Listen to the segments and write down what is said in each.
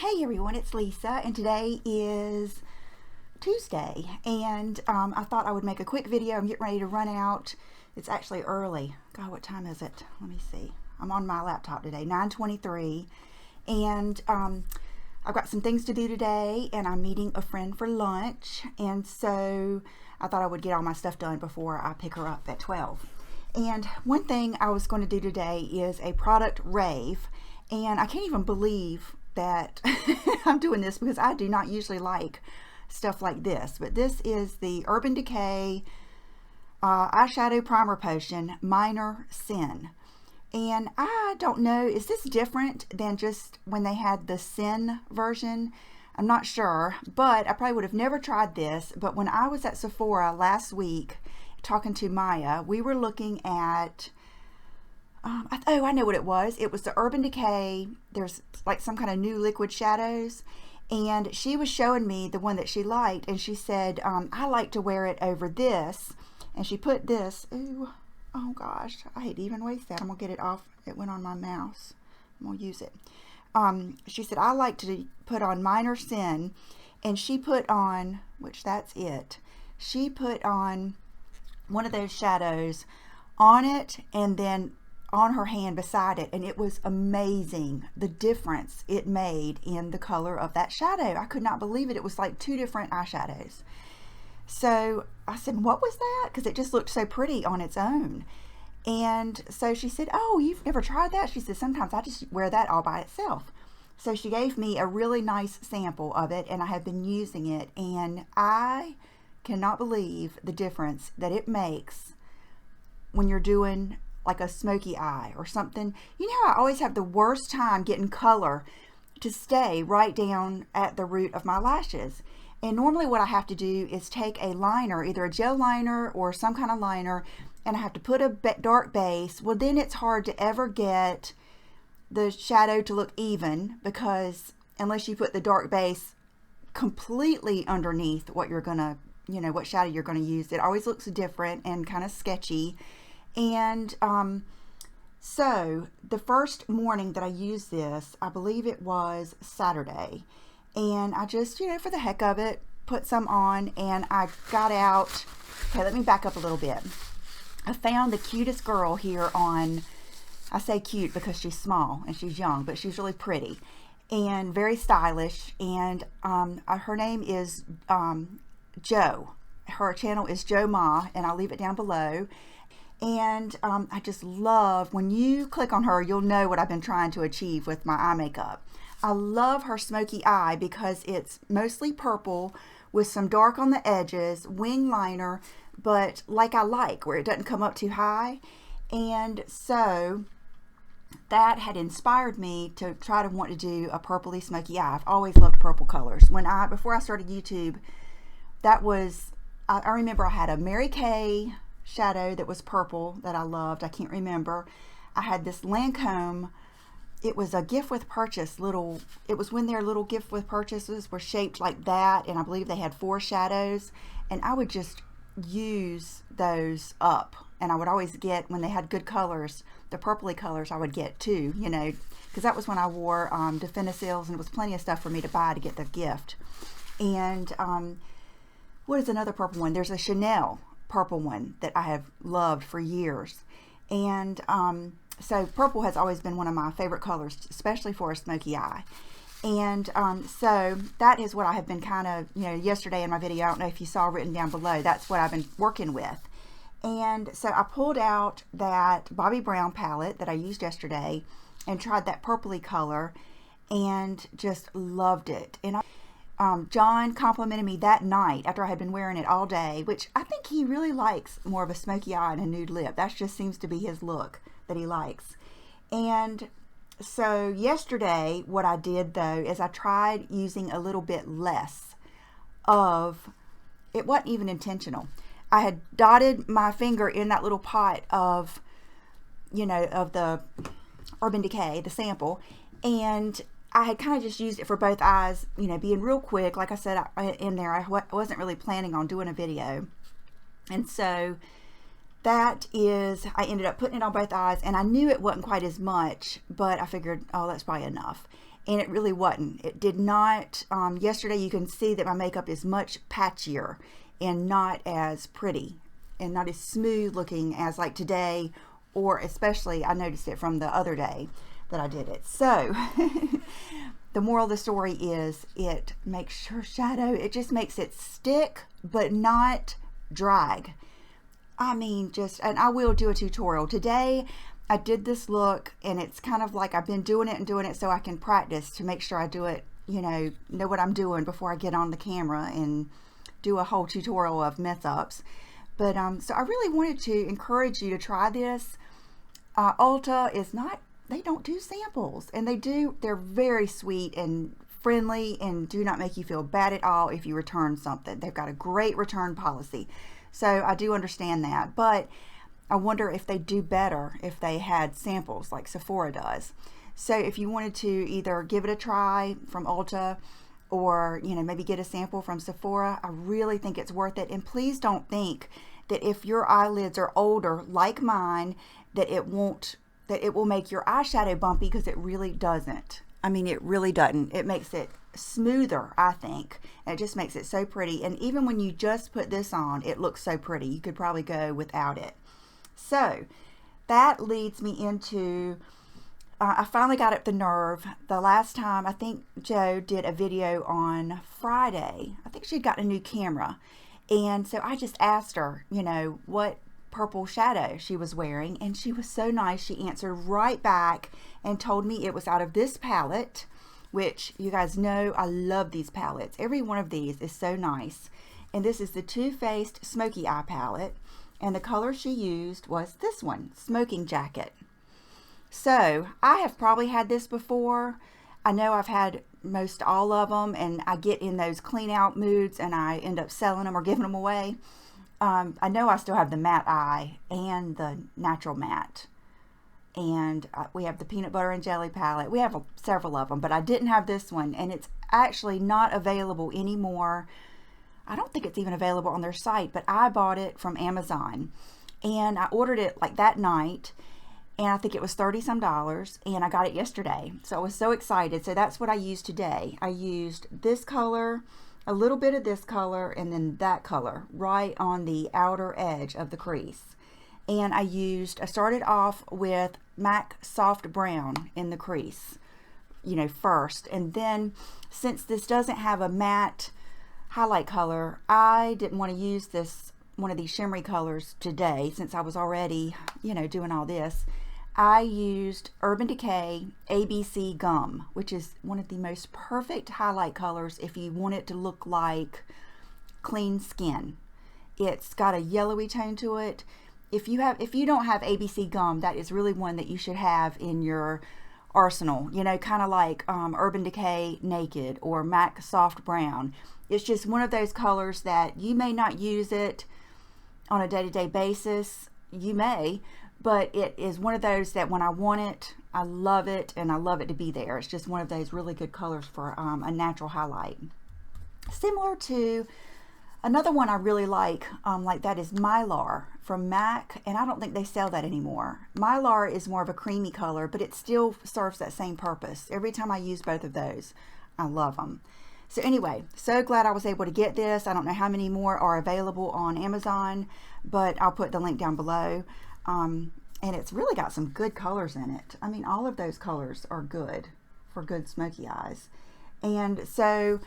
Hey everyone, it's Lisa, and today is Tuesday, and I thought I would make a quick video. I'm getting ready to run out. It's actually early. God, what time is it? Let me see. I'm on my laptop today, 9:23, and I've got some things to do today, and I'm meeting a friend for lunch, and so I thought I would get all my stuff done before I pick her up at 12. And one thing I was going to do today is a product rave, and I can't even believe that I'm doing this because I do not usually like stuff like this, but this is the Urban Decay eyeshadow primer potion Minor Sin. And I don't know, is this different than just when they had the Sin version? I'm not sure, but I probably would have never tried this. But when I was at Sephora last week talking to Maya, we were looking at oh, I know what it was. It was the Urban Decay. There's like some kind of new liquid shadows, and she was showing me the one that she liked, and she said, I like to wear it over this, and she put this, ooh, oh gosh, I hate to even waste that. I'm gonna get it off. It went on my mouse. I'm gonna use it. She said, I like to put on Minor Sin, and she put on, which that's it, she put on one of those shadows on it, and then on her hand beside it, and it was amazing the difference it made in the color of that shadow. I could not believe it. It was like two different eyeshadows. So I said, what was that? Because it just looked so pretty on its own. And so she said, oh, you've never tried that? She said, sometimes I just wear that all by itself. So she gave me a really nice sample of it, and I have been using it, and I cannot believe the difference that it makes when you're doing like a smoky eye or something. You know how I always have the worst time getting color to stay right down at the root of my lashes. And normally what I have to do is take a liner, either a gel liner or some kind of liner, and I have to put a dark base. Well, then it's hard to ever get the shadow to look even, because unless you put the dark base completely underneath what you're gonna, you know, what shadow you're gonna use, it always looks different and kind of sketchy. And so the first morning that I used this, I believe it was Saturday, and I just, you know, for the heck of it, put some on, and I got out. Okay, let me back up a little bit. I found the cutest girl here on, I say cute because she's small and she's young, but she's really pretty and very stylish, and her name is Jo. Her channel is Jo Ma, and I'll leave it down below. And I just love, when you click on her, you'll know what I've been trying to achieve with my eye makeup. I love her smoky eye because it's mostly purple with some dark on the edges, wing liner, but like I like, where it doesn't come up too high. And so that had inspired me to try to want to do a purpley smoky eye. I've always loved purple colors. Before I started YouTube, that was, I remember I had a Mary Kay shadow that was purple that I loved. I can't remember. I had this Lancome. It was a gift with purchase it was when their little gift with purchases were shaped like that, and I believe they had 4 shadows, and I would just use those up, and I would always get, when they had good colors, the purpley colors I would get too, you know, because that was when I wore Definicils, and it was plenty of stuff for me to buy to get the gift. And what is another purple one? There's a Chanel purple one that I have loved for years, and so purple has always been one of my favorite colors, especially for a smoky eye. And so that is what I have been kind of, you know, yesterday in my video, I don't know if you saw written down below, that's what I've been working with. And so I pulled out that Bobbi Brown palette that I used yesterday and tried that purpley color and just loved it. And John complimented me that night after I had been wearing it all day, which I think he really likes more of a smoky eye and a nude lip. That just seems to be his look that he likes. And so yesterday, what I did though is I tried using a little bit less of, it wasn't even intentional. I had dotted my finger in that little pot of, you know, of the Urban Decay, the sample, and I had kind of just used it for both eyes, you know, being real quick. Like I said in there, I wasn't really planning on doing a video. And so that is, I ended up putting it on both eyes, and I knew it wasn't quite as much, but I figured, oh, that's probably enough. and it really wasn't. It did not. Yesterday you can see that my makeup is much patchier and not as pretty and not as smooth looking as like today, or especially I noticed it from the other day that I did it. So the moral of the story is it makes your shadow, it just makes it stick but not drag. I mean, and I will do a tutorial. Today I did this look, and it's kind of like I've been doing it so I can practice to make sure I do it, you know what I'm doing before I get on the camera and do a whole tutorial of mess ups. But so I really wanted to encourage you to try this. Ulta is not, they don't do samples, and they're very sweet and friendly and do not make you feel bad at all if you return something. They've got a great return policy. So I do understand that, but I wonder if they do better if they had samples like Sephora does. So if you wanted to either give it a try from Ulta, or maybe get a sample from Sephora, I really think it's worth it. And please don't think that if your eyelids are older like mine, that it will make your eyeshadow bumpy, because it really doesn't. I mean, it really doesn't. It makes it smoother, I think. And it just makes it so pretty. And even when you just put this on, it looks so pretty. You could probably go without it. So that leads me into, I finally got up the nerve. The last time, I think Joe did a video on Friday. I think she'd gotten a new camera. And so I just asked her, what purple shadow she was wearing. And she was so nice. She answered right back and told me it was out of this palette, which you guys know I love these palettes. Every one of these is so nice. And this is the Too Faced Smoky Eye palette. And the color she used was this one, Smoking Jacket. So I have probably had this before. I know I've had most all of them, and I get in those clean out moods and I end up selling them or giving them away. I know I still have the matte eye and the natural matte. And we have the peanut butter and jelly palette. We have several of them, but I didn't have this one, and it's actually not available anymore. I don't think it's even available on their site, but I bought it from Amazon, and I ordered it like that night, and I think it was $30 some, and I got it yesterday. So I was so excited. So that's what I used today. I used this color, a little bit of this color, and then that color right on the outer edge of the crease. And I started off with MAC Soft Brown in the crease, first. And then, since this doesn't have a matte highlight color, I didn't want to use one of these shimmery colors today, since I was already, doing all this. I used Urban Decay ABC Gum, which is one of the most perfect highlight colors if you want it to look like clean skin. It's got a yellowy tone to it. If you don't have ABC Gum, that is really one that you should have in your arsenal, kind of like Urban Decay Naked or MAC Soft Brown. It's just one of those colors that you may not use it on a day-to-day basis. You may, but it is one of those that when I want it, I love it, and I love it to be there. It's just one of those really good colors for a natural highlight. Similar to another one I really like that is Mylar from MAC, and I don't think they sell that anymore. Mylar is more of a creamy color, but it still serves that same purpose. Every time I use both of those, I love them. So anyway, so glad I was able to get this. I don't know how many more are available on Amazon, but I'll put the link down below. And it's really got some good colors in it. I mean, all of those colors are good for good smoky eyes. And so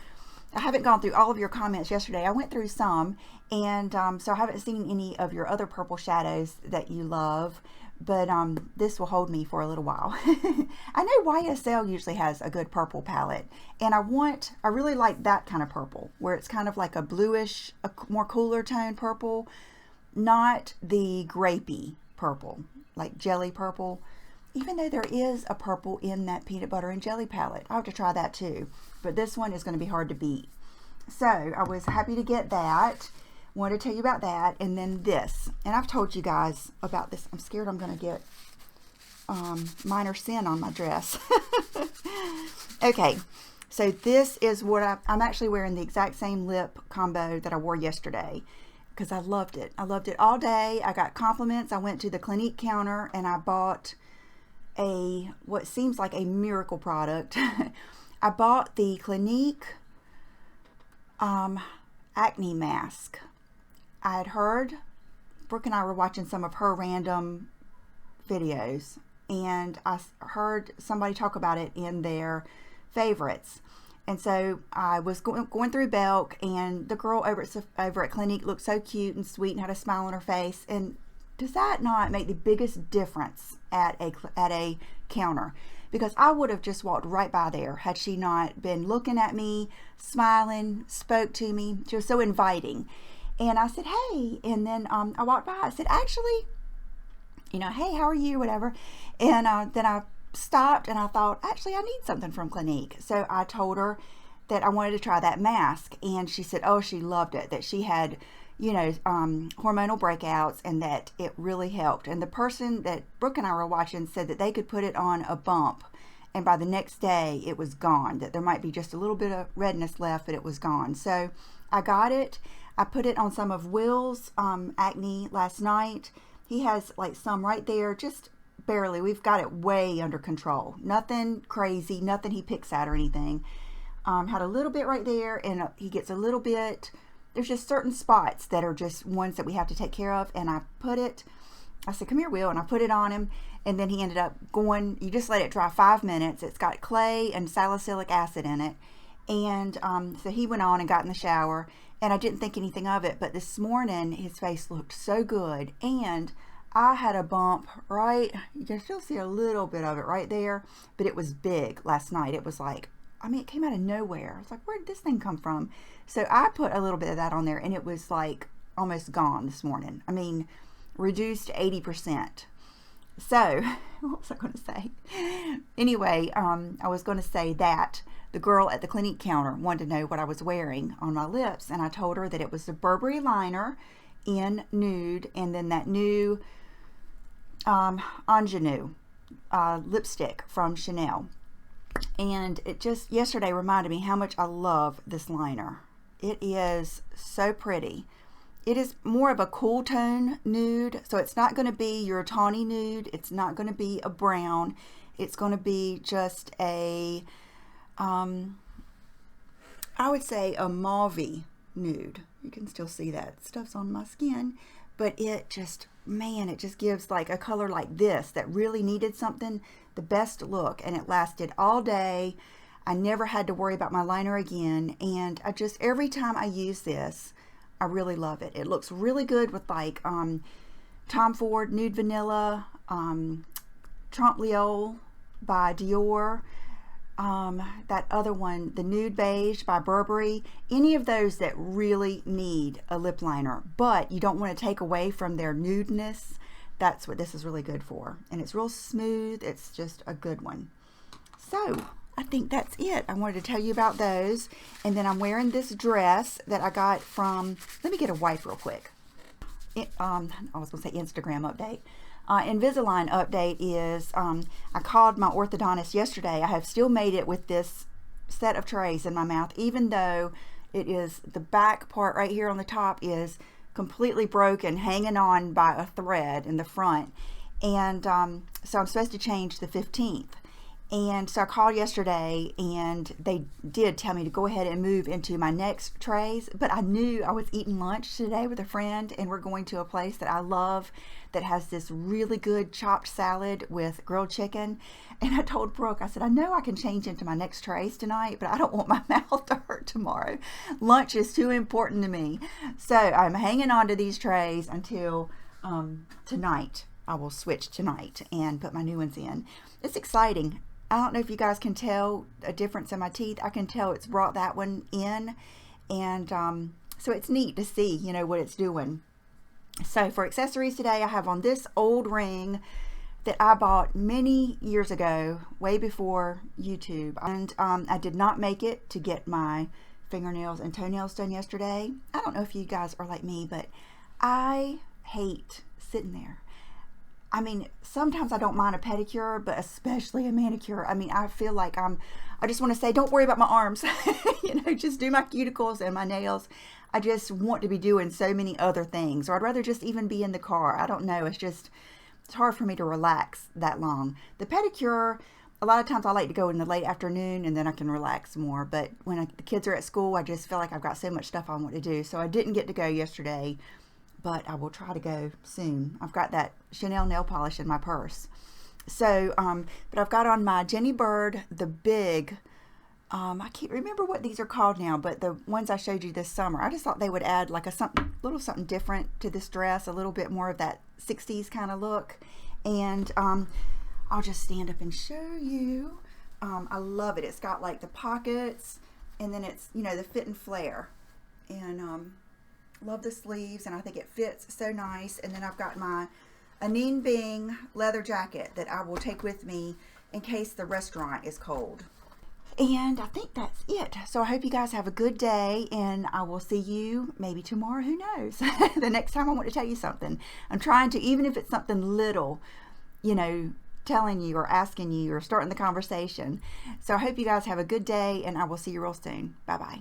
I haven't gone through all of your comments yesterday. I went through some, and so I haven't seen any of your other purple shadows that you love, but this will hold me for a little while. I know YSL usually has a good purple palette, and I really like that kind of purple, where it's kind of like a bluish, a more cooler tone purple, not the grapey purple, like jelly purple, even though there is a purple in that peanut butter and jelly palette. I'll have to try that too, but this one is going to be hard to beat. So I was happy to get that. Wanted to tell you about that. And then this, and I've told you guys about this. I'm scared I'm going to get minor sin on my dress. Okay, so this is what I'm actually wearing the exact same lip combo that I wore yesterday, because I loved it. I loved it all day. I got compliments. I went to the Clinique counter and I bought what seems like a miracle product. I bought the Clinique acne mask. I had heard, Brooke and I were watching some of her random videos, and I heard somebody talk about it in their favorites. And so I was going through Belk, and the girl over at Clinique looked so cute and sweet and had a smile on her face. And does that not make the biggest difference at a counter? Because I would have just walked right by there had she not been looking at me, smiling, spoke to me. She was so inviting. And I said, hey. And then I walked by. I said, actually, you know, hey, how are you? Whatever. And then I stopped and I thought, actually, I need something from Clinique. So I told her that I wanted to try that mask. And she said, oh, she loved it, that she had, you know, hormonal breakouts, and that it really helped. And the person that Brooke and I were watching said that they could put it on a bump, and by the next day it was gone, that there might be just a little bit of redness left, but it was gone. So I got it. I put it on some of Will's acne last night. He has like some right there, just barely. We've got it way under control. Nothing crazy, nothing he picks at or anything. Had a little bit right there, and he gets a little bit. There's just certain spots that are just ones that we have to take care of. And I said, come here, Will. And I put it on him. And then he ended up going, you just let it dry 5 minutes. It's got clay and salicylic acid in it. And so he went on and got in the shower. And I didn't think anything of it. But this morning, his face looked so good. And I had a bump right, you can still see a little bit of it right there. But it was big last night. It was like, I mean, it came out of nowhere. I was like, where did this thing come from? So I put a little bit of that on there, and it was like almost gone this morning. I mean, reduced 80%. So what was I going to say? Anyway, I was going to say that the girl at the Clinique counter wanted to know what I was wearing on my lips, and I told her that it was the Burberry liner in nude, and then that new ingenue lipstick from Chanel. And it just yesterday reminded me how much I love this liner. It is so pretty. It is more of a cool tone nude, so it's not going to be your tawny nude. It's not going to be a brown. It's going to be just a, I would say a mauve nude. You can still see that stuff's on my skin, but it just, man, it just gives like a color like this that really needed something, the best look, and it lasted all day. I never had to worry about my liner again, and I just, every time I use this, I really love it. It looks really good with like Tom Ford Nude Vanilla, Trompe l'Oeil by Dior, that other one, the Nude Beige by Burberry, any of those that really need a lip liner, but you don't want to take away from their nudeness. That's what this is really good for. And it's real smooth. It's just a good one. So I think that's it. I wanted to tell you about those. And then I'm wearing this dress that I got from, let me get a wipe real quick. I was going to say Instagram update. Invisalign update is, I called my orthodontist yesterday. I have still made it with this set of trays in my mouth, even though it is, the back part right here on the top is completely broken, hanging on by a thread in the front. And so I'm supposed to change the 15th. And so I called yesterday, and they did tell me to go ahead and move into my next trays. But I knew I was eating lunch today with a friend, and we're going to a place that I love that has this really good chopped salad with grilled chicken. And I told Brooke, I said, I know I can change into my next trays tonight, but I don't want my mouth to hurt tomorrow. Lunch is too important to me. So I'm hanging on to these trays until tonight. I will switch tonight and put my new ones in. It's exciting. I don't know if you guys can tell a difference in my teeth. I can tell it's brought that one in. And so it's neat to see, you know, what it's doing. So for accessories today, I have on this old ring that I bought many years ago, way before YouTube. And I did not make it to get my fingernails and toenails done yesterday. I don't know if you guys are like me, but I hate sitting there. I mean, sometimes I don't mind a pedicure, but especially a manicure. I mean, I feel like I just want to say, don't worry about my arms. You know, just do my cuticles and my nails. I just want to be doing so many other things. Or I'd rather just even be in the car. I don't know. It's hard for me to relax that long. The pedicure, a lot of times I like to go in the late afternoon and then I can relax more. But when the kids are at school, I just feel like I've got so much stuff I want to do. So I didn't get to go yesterday, but I will try to go soon. I've got that Chanel nail polish in my purse. So, but I've got on my Jenny Bird, the big, I can't remember what these are called now, but the ones I showed you this summer. I just thought they would add like a little something different to this dress, a little bit more of that 60s kind of look. And I'll just stand up and show you. I love it. It's got like the pockets, and then it's, you know, the fit and flare. And love the sleeves, and I think it fits so nice. And then I've got my Anine Bing leather jacket that I will take with me in case the restaurant is cold. And I think that's it. So I hope you guys have a good day, and I will see you maybe tomorrow. Who knows? The next time I want to tell you something. I'm trying to, even if it's something little, you know, telling you or asking you or starting the conversation. So I hope you guys have a good day, and I will see you real soon. Bye-bye.